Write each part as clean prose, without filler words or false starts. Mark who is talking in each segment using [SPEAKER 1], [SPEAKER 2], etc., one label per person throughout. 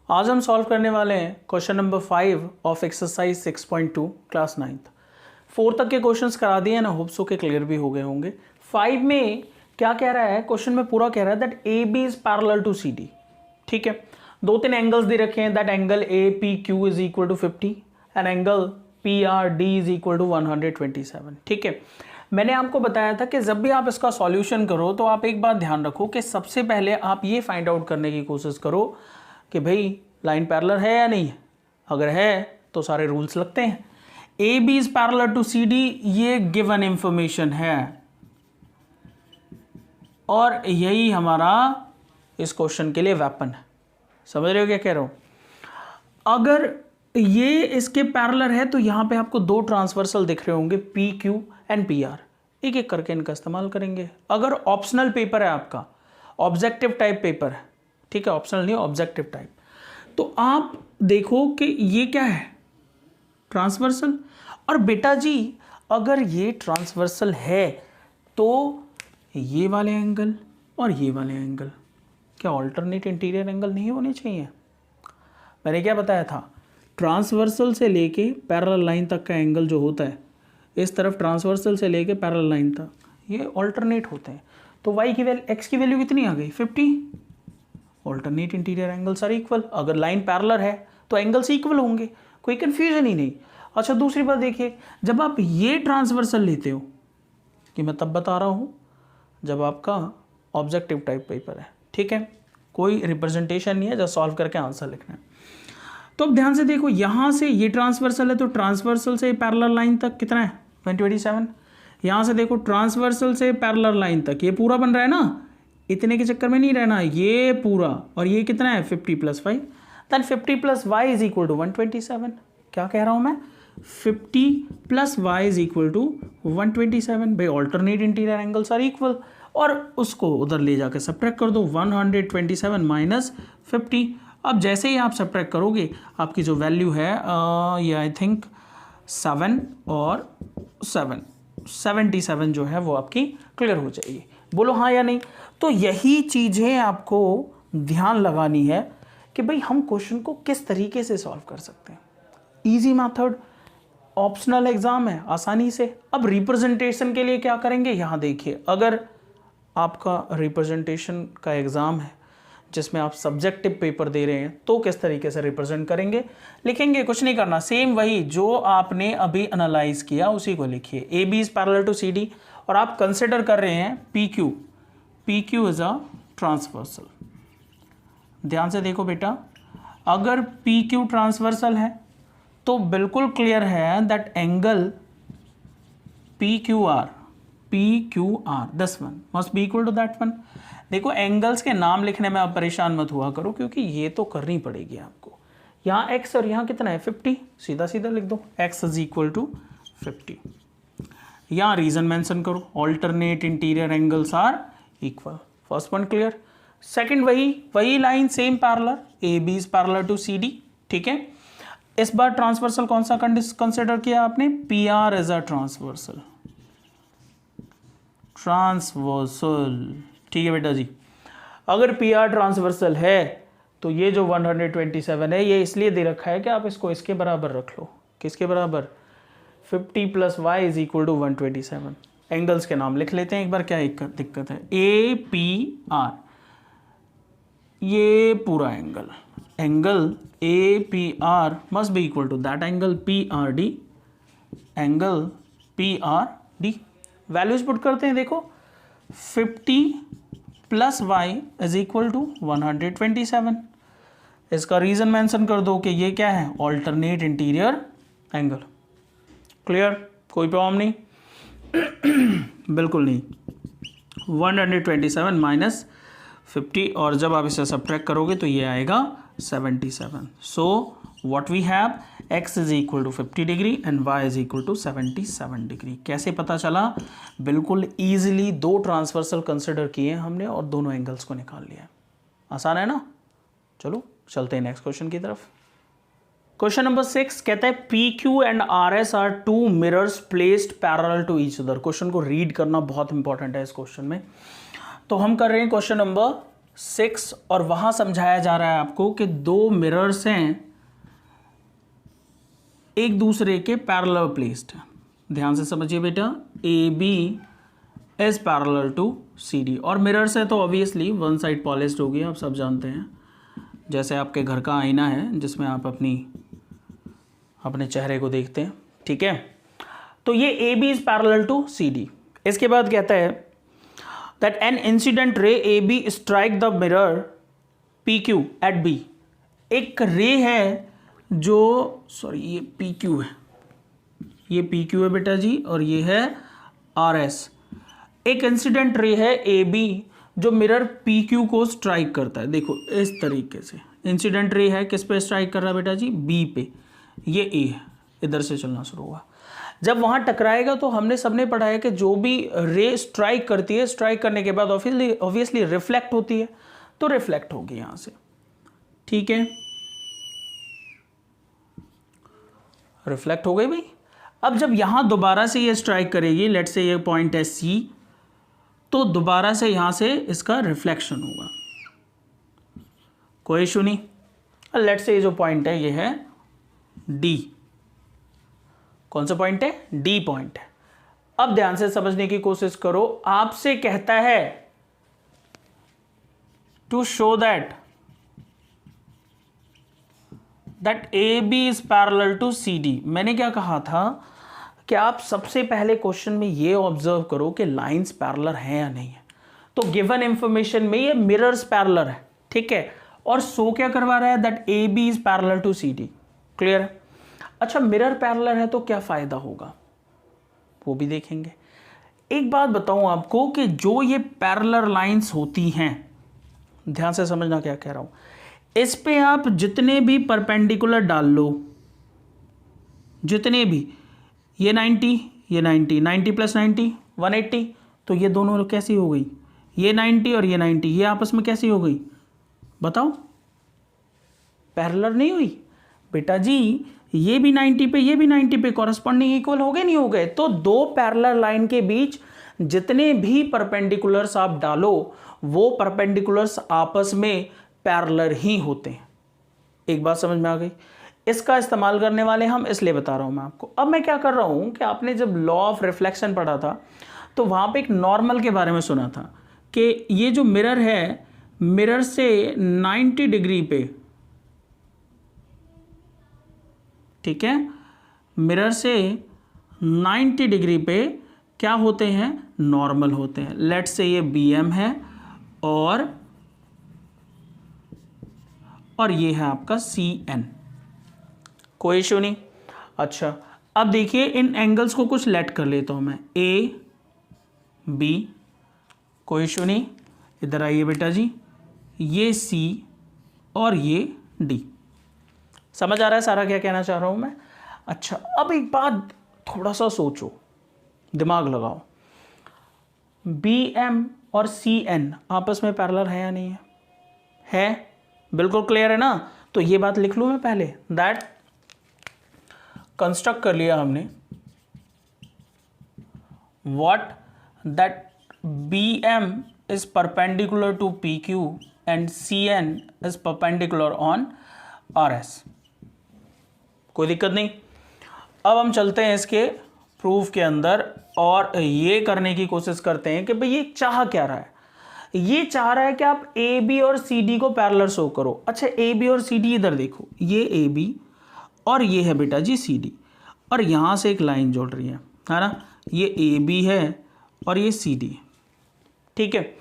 [SPEAKER 1] आज हम सॉल्व करने वाले हैं question number 5 of exercise 6.2 class 9th। 4 तक के क्वेश्चंस करा दिए हैं ना, होप्स के क्लियर भी हो गए होंगे। 5 में क्या कह रहा है, क्वेश्चन में पूरा कह रहा है that A B is parallel to C D. ठीक है, 2-3 एंगल्स दे रखे हैं, that angle A P Q is equal to 50 and angle P R D is equal to 127। ठीक है, मैंने आपको बताया था कि जब भी आप इसका सॉल्यूशन करो तो आप एक बात ध्यान रखो कि सबसे पहले आप ये फाइंड आउट करने की कोशिश करो कि भाई लाइन पैरेलल है या नहीं है। अगर है तो सारे रूल्स लगते हैं। A B is parallel to C D, ये गिवन इंफॉर्मेशन है और यही हमारा इस क्वेश्चन के लिए वेपन है। समझ रहे हो क्या कह रहा हूं? अगर ये इसके पैरेलल है तो यहां पे आपको 2 ट्रांसवर्सल दिख रहे होंगे, P Q and P R. एक एक करके इनका इस्तेमाल करेंगे। अगर ऑप्शनल पेपर है आपका, ऑब्जेक्टिव टाइप पेपर है, ठीक है, ऑप्शनल नहीं ऑब्जेक्टिव टाइप, तो आप देखो कि ये क्या है, ट्रांसवर्सल। और बेटा जी अगर ये ट्रांसवर्सल है तो ये वाले एंगल और ये वाले एंगल क्या ऑल्टरनेट इंटीरियर एंगल नहीं होने चाहिए? मैंने क्या बताया था, ट्रांसवर्सल से लेके पैरेलल लाइन तक का एंगल जो होता है, इस तरफ ट्रांसवर्सल से लेके पैरेलल लाइन तक, ये ऑल्टरनेट होते हैं। तो y की वैल्यू, x की वैल्यू कितनी आ गई? 50। Alternate interior angles are equal. अगर लाइन पैरेलल है तो एंगल्स इक्वल होंगे, कोई कंफ्यूजन ही नहीं। अच्छा दूसरी बात देखिए, जब आप ये ट्रांसवर्सल लेते हो, कि मैं तब बता रहा हूँ जब आपका ऑब्जेक्टिव टाइप पेपर है, ठीक है, कोई रिप्रेजेंटेशन नहीं है, जब सॉल्व करके आंसर लिखना है। तो अब ध्यान से देखो, यहाँ से ये ट्रांसवर्सल है तो ट्रांसवर्सल से पैरेलल लाइन तक कितना है? 127। यहाँ से देखो ट्रांसवर्सल से पैरेलल लाइन तक ये पूरा बन रहा है ना, इतने के चक्कर में नहीं रहना, ये पूरा। और ये कितना है? 50 + 5, then 50 + y is equal to 127। क्या कह रहा हूँ मैं? 50 + y इज इक्वल टू 127। भाई alternate interior angles are equal, और उसको उधर ले जाकर सब्ट्रैक्ट कर दो, 127 माइनस 50। अब जैसे ही आप सब्ट्रैक्ट करोगे आपकी जो वैल्यू है ये आई थिंक 7 और 7, 77 जो है वो आपकी क्लियर हो जाएगी। बोलो हाँ या नहीं? तो यही चीज़ें आपको ध्यान लगानी है कि भाई हम क्वेश्चन को किस तरीके से सॉल्व कर सकते हैं। इजी मेथड, ऑप्शनल एग्जाम है, आसानी से। अब रिप्रेजेंटेशन के लिए क्या करेंगे, यहाँ देखिए, अगर आपका रिप्रेजेंटेशन का एग्ज़ाम है जिसमें आप सब्जेक्टिव पेपर दे रहे हैं तो किस तरीके से रिप्रेजेंट करेंगे, लिखेंगे, कुछ नहीं करना, सेम वही जो आपने अभी एनालाइज किया उसी को लिखिए। A B is parallel to C D और आप कंसिडर कर रहे हैं P Q, P Q is a transversal. ध्यान से देखो बेटा, अगर पी क्यू ट्रांसवर्सल है तो बिल्कुल क्लियर है that angle P Q R this one must be equal to that one. देखो एंगल्स के नाम लिखने में आप परेशान मत हुआ करो, क्योंकि ये तो करनी पड़ेगी आपको। यहाँ x और यहाँ कितना है? 50। सीधा सीधा लिख दो, x इज इक्वल टू 50। यहाँ रीजन मेंशन करो, alternate interior angles are equal. First point clear. Second वही line, same parallel, A B is parallel to C D. ठीक है, इस बार ट्रांसवर्सल कौन सा कंसिडर किया आपने? P R as a transversal. ठीक है बेटा जी, अगर पी आर ट्रांसवर्सल है तो ये जो 127 है ये इसलिए दे रखा है कि आप इसको इसके बराबर रख लो। किसके बराबर? 50 + y is equal to 127। Angles के नाम लिख लेते हैं एक बार, क्या दिक्कत है? ए पी आर, ये पूरा angle A P R must be equal to that angle P R D, angle P R D. Values put करते हैं, देखो 50 + y इज इक्वल टू 127। इसका रीजन मेंशन कर दो कि ये क्या है? Alternate interior angle. क्लियर? कोई प्रॉब्लम नहीं? बिल्कुल नहीं। 127 माइनस 50, और जब आप इसे सब्ट्रैक्ट करोगे तो ये आएगा 77। So what we have, x is equal to 50 degree and y is equal to 77 degree. कैसे पता चला? बिल्कुल ईजिली 2 ट्रांसवर्सल कंसिडर किए हमने और दोनों एंगल्स को निकाल लिया। आसान है ना? चलो चलते हैं नेक्स्ट क्वेश्चन की तरफ। क्वेश्चन नंबर 6 कहता है P Q and R S are 2 mirrors placed parallel to each other. Question को रीड करना बहुत इंपॉर्टेंट है इस क्वेश्चन में। तो हम कर रहे हैं क्वेश्चन नंबर 6 और वहां समझाया जा रहा है आपको कि दो मिरर्स हैं एक दूसरे के पैरेलल प्लेस्ड। ध्यान से समझिए बेटा, A B is parallel to C D, और मिरर्स है तो ऑब्वियसली वन साइड पॉलिश्ड होगी, आप सब जानते हैं, जैसे आपके घर का आईना है जिसमें आप अपने चेहरे को देखते हैं, ठीक है। तो ये A B is parallel to C D. इसके बाद कहता है that an incident ray A B strike the mirror P Q at B. एक रे है जो, सॉरी ये पी क्यू है, ये पी क्यू है बेटा जी, और ये है आर एस। एक इंसिडेंट रे है ए बी जो मिरर पी क्यू को स्ट्राइक करता है। देखो इस तरीके से इंसिडेंट रे है, किस पे स्ट्राइक कर रहा है बेटा जी, बी पे, ये ए है, इधर से चलना शुरू हुआ। जब वहां टकराएगा तो हमने सबने पढ़ा है कि जो भी रे स्ट्राइक करती है, स्ट्राइक करने के बाद ऑब्वियसली रिफ्लेक्ट होती है, तो रिफ्लेक्ट होगी यहां से, ठीक है, रिफ्लेक्ट हो गई भाई। अब जब यहां दोबारा से ये स्ट्राइक करेगी, लेट से ये पॉइंट है सी, तो दोबारा से यहां से इसका रिफ्लेक्शन होगा, कोई इशू नहीं। लेट से ये जो पॉइंट है ये है डी। कौन सा पॉइंट है, डी पॉइंट है। अब ध्यान से समझने की कोशिश करो, आपसे कहता है to show that A B is parallel to C D. मैंने क्या कहा था कि आप सबसे पहले क्वेश्चन में ये ऑब्जर्व करो कि लाइंस पैरेलल हैं या नहीं है। तो गिवन इंफॉर्मेशन में ये मिरर्स पैरेलल है, ठीक है, और सो क्या करवा रहा है that A B is parallel to C D. Clear है। अच्छा, मिरर पैरेलल है तो क्या फायदा होगा वो भी देखेंगे। एक बात बताऊं आपको कि जो ये पैरेलल लाइंस होती हैं, ध्यान से समझना क्या कह रहा हूं, इस पे आप जितने भी परपेंडिकुलर डाल लो, जितने भी, ये 90, ये 90, 90 प्लस 90 180, तो ये दोनों कैसी हो गई, ये 90 और ये 90, ये आपस में कैसी हो गई बताओ, पैरेलल नहीं हुई बेटा जी। ये भी 90 पे, ये भी 90 पे, कॉरस्पॉन्डिंग इक्वल हो गए नहीं हो गए। तो दो पैरेलल लाइन के बीच जितने भी परपेंडिकुलर्स आप डालो, वो परपेंडिकुलर्स आपस में पैरेलल ही होते हैं। एक बात समझ में आ गई। इसका इस्तेमाल करने वाले हम इसलिए बता रहा हूं मैं आपको। अब मैं क्या कर रहा हूं कि आपने जब लॉ ऑफ रिफ्लेक्शन पढ़ा था तो वहां पे एक नॉर्मल के बारे में सुना था कि ये जो मिरर है, मिरर से 90 डिग्री पे, ठीक है, मिरर से 90 डिग्री पे क्या होते हैं, नॉर्मल होते हैं। लेट्स से ये बी एम है और ये है आपका सी एन, कोई इशू नहीं। अच्छा, अब देखिए इन एंगल्स को कुछ लेट कर लेता हूं मैं, ए बी, कोई इशू नहीं। इधर आइए बेटा जी, ये सी और ये डी। समझ आ रहा है सारा क्या कहना चाह रहा हूं मैं। अच्छा, अब एक बात थोड़ा सा सोचो, दिमाग लगाओ, बी एम और सी एन आपस में पैरेलल है या नहीं है, है, बिल्कुल क्लियर है ना। तो ये बात लिख लूं मैं पहले, दैट कंस्ट्रक्ट कर लिया हमने, what, that B M is perpendicular to P Q and C N is perpendicular on R S. कोई दिक्कत नहीं। अब हम चलते हैं इसके प्रूफ के अंदर और ये करने की कोशिश करते हैं कि भाई ये चाह क्या रहा है। ये चाह रहा है कि आप ए बी और सी डी को पैरेलल शो करो। अच्छा, ए बी और सी डी इधर देखो, ये ए बी और ये है बेटा जी सी डी, और यहां से एक लाइन जोड़ रही है ना, ये ए बी है और ये सी डी, ठीक है।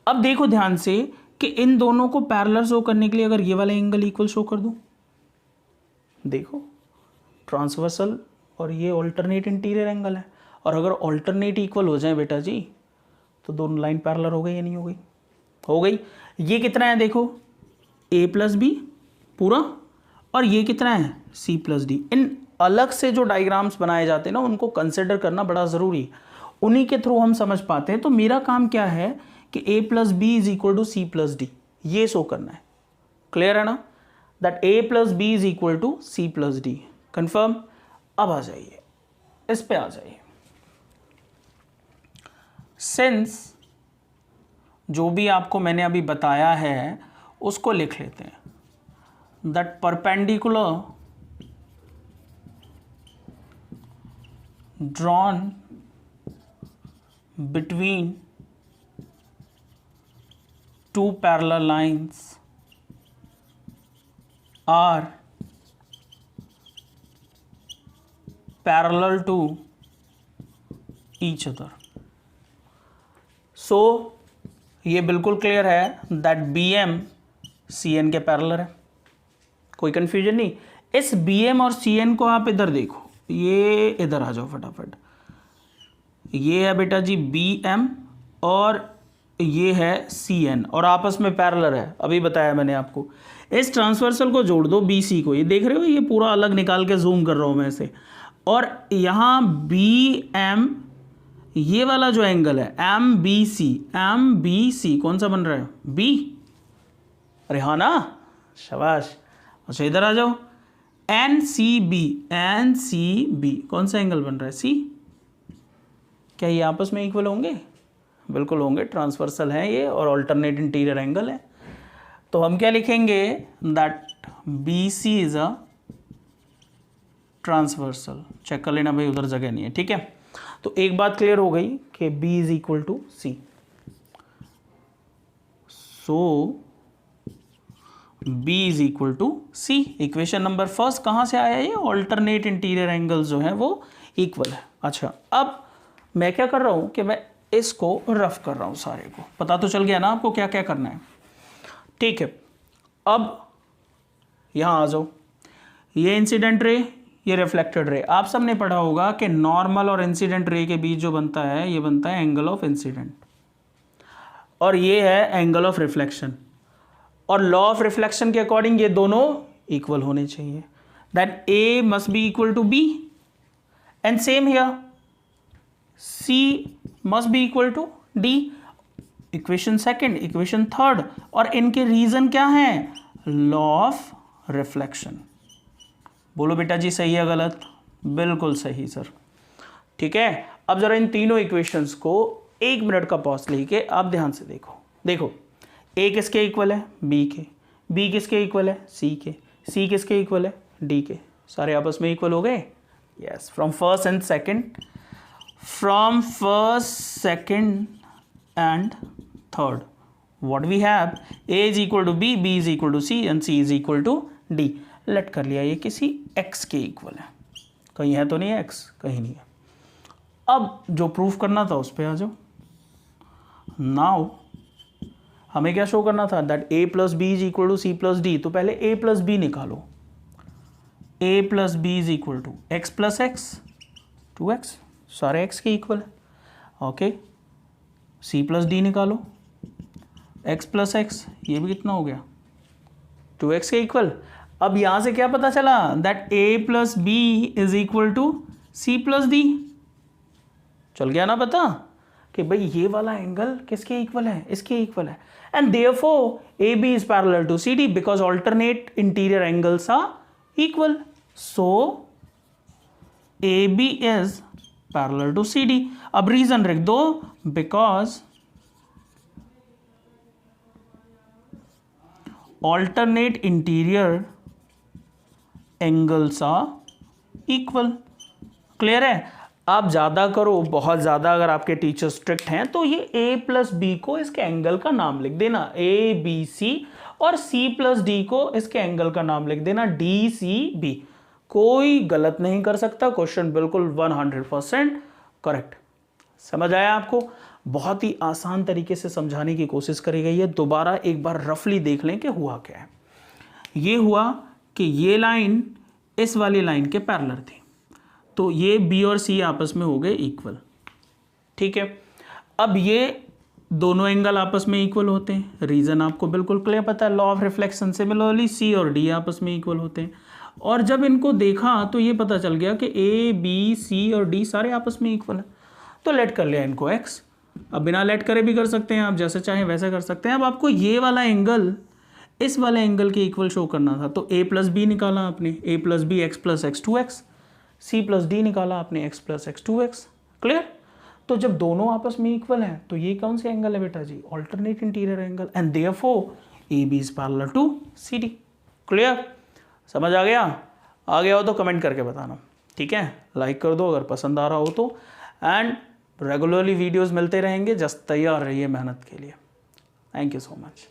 [SPEAKER 1] अब देखो ध्यान से कि इन दोनों को पैरेलल शो करने के लिए अगर ये वाला एंगल इक्वल शो कर दूं, देखो ट्रांसवर्सल और ये ऑल्टरनेट इंटीरियर एंगल है, और अगर ऑल्टरनेट इक्वल हो जाए बेटा जी तो दोनों लाइन पैरेलल हो गई या नहीं हो गई, हो गई। ये कितना है देखो, a प्लस बी पूरा, और ये कितना है c प्लस डी। इन अलग से जो डायग्राम्स बनाए जाते हैं ना, उनको कंसिडर करना बड़ा ज़रूरी है, उन्हीं के थ्रू हम समझ पाते हैं। तो मेरा काम क्या है कि a plus B is equal to C plus D, ये शो करना है। क्लियर है ना, that a plus B is equal to C plus D, confirm. अब आ जाइए इस पे आ जाइए। Since जो भी आपको मैंने अभी बताया है उसको लिख लेते हैं. That perpendicular drawn between two parallel lines are parallel to each other. So ये बिल्कुल क्लियर है दैट BM CN के पैरेलल है, कोई कंफ्यूजन नहीं. इस BM और CN को आप इधर देखो, ये इधर आ जाओ फटाफट. ये है बेटा जी BM और ये है CN और आपस में पैरेलल है. अभी बताया मैंने आपको. इस ट्रांसवर्सल को जोड़ दो BC को, ये देख रहे हो, ये पूरा अलग निकाल के जूम कर रहा हूँ मैं इसे. और यहाँ BM, ये वाला जो एंगल है MBC कौन सा बन रहा है? B. अरे हाँ ना, शाबाश. अच्छा इधर आ जाओ. NCB कौन सा एंगल बन रहा है? C. क्या ये आपस में इक्वल होंगे? बिल्कुल होंगे, ट्रांसवर्सल है ये और ऑल्टरनेट इंटीरियर एंगल है. तो हम क्या लिखेंगे? That BC is a transversal. Check कर लेना भाई, उधर जगह नहीं है. ठीक है, तो एक बात क्लियर हो गई कि B is equal to C. So B is equal to C. Equation number first कहाँ से आया? ये ऑल्टरनेट इंटीरियर एंगल जो है वो इक्वल है. अच्छा, अब मैं क्या कर रहा हूँ कि मैं इसको रफ कर रहा हूँ. सारे को पता तो चल गया ना आपको क्या क्या करना है. ठीक है, अब यहाँ आ जाओ. ये इंसिडेंट रे, ये रिफ्लेक्टेड रे. आप सब ने पढ़ा होगा कि नॉर्मल और इंसिडेंट रे के बीच जो बनता है, ये बनता है एंगल ऑफ इंसिडेंट और ये है एंगल ऑफ रिफ्लेक्शन. और लॉ ऑफ रिफ्लेक्शन के अकॉर्डिंग ये दोनों इक्वल होने चाहिए. That A must be equal to B and same here C must be equal to D. Equation second, equation third. और इनके रीजन क्या है? Law of reflection. बोलो बेटा जी, सही है गलत? बिल्कुल सही सर. ठीक है, अब जरा इन तीनों इक्वेशंस को 1 मिनट का पॉज लेके आप ध्यान से देखो. देखो, A किसके इक्वल है? B के. B किसके इक्वल है? C के. C किसके इक्वल है? D के. सारे आपस में इक्वल हो गए? Yes. From first and third what we have? A is equal to B, B is equal to C and C is equal to D. Late कर लिया ये किसी x के इक्वल है. कहीं है तो नहीं है x? कहीं नहीं है. अब जो प्रूफ करना था उस पर आ जाओ. नाउ हमें क्या शो करना था? That A plus B is equal to C plus D. तो पहले A प्लस बी निकालो. A plus B is equal to x plus x, 2x. सारे x के इक्वल है. ओके, C प्लस D निकालो. x प्लस एक्स, ये भी कितना हो गया? 2x के इक्वल. अब यहां से क्या पता चला? That A plus B is equal to C plus D. चल गया ना पता कि भाई ये वाला एंगल किसके इक्वल है? इसके इक्वल है. And therefore AB is parallel to CD because alternate interior angles are equal. So AB is parallel to CD. अब रीजन लिख दो, because alternate interior angles are equal. Clear है? आप ज़्यादा करो, बहुत ज़्यादा अगर आपके टीचर स्ट्रिक्ट हैं तो ये A प्लस बी को इसके एंगल का नाम लिख देना ABC और C प्लस D को इसके एंगल का नाम लिख देना DCB. कोई गलत नहीं कर सकता. क्वेश्चन बिल्कुल 100% करेक्ट. समझ आया आपको? बहुत ही आसान तरीके से समझाने की कोशिश करी गई है. दोबारा एक बार रफली देख लें कि हुआ क्या है. ये हुआ कि ये लाइन इस वाली लाइन के पैरेलल थी, तो ये B और C आपस में हो गए इक्वल. ठीक है, अब ये दोनों एंगल आपस में इक्वल होते हैं. रीज़न आपको बिल्कुल क्लियर पता है, law of reflection. Similarly C और D आपस में इक्वल होते हैं. और जब इनको देखा तो ये पता चल गया कि A, B, C और D सारे आपस में इक्वल है. तो लेट कर लिया इनको x. अब बिना लेट करे भी कर सकते हैं आप, जैसे चाहें वैसे कर सकते हैं. अब आपको ये वाला एंगल इस वाले एंगल के इक्वल शो करना था, तो A प्लस बी निकाला आपने. A plus B, x plus x 2x. C plus D निकाला आपने, x plus x 2x. Clear? तो जब दोनों आपस में इक्वल हैं तो ये कौन से एंगल है बेटा जी, alternate interior angle, and therefore A B is parallel to C D. Clear, समझ आ गया हो तो कमेंट करके बताना, ठीक है, लाइक कर दो अगर पसंद आ रहा हो तो, एंड रेगुलरली वीडियोस मिलते रहेंगे, जस्ट तैयार रहिए मेहनत के लिए। Thank you so much.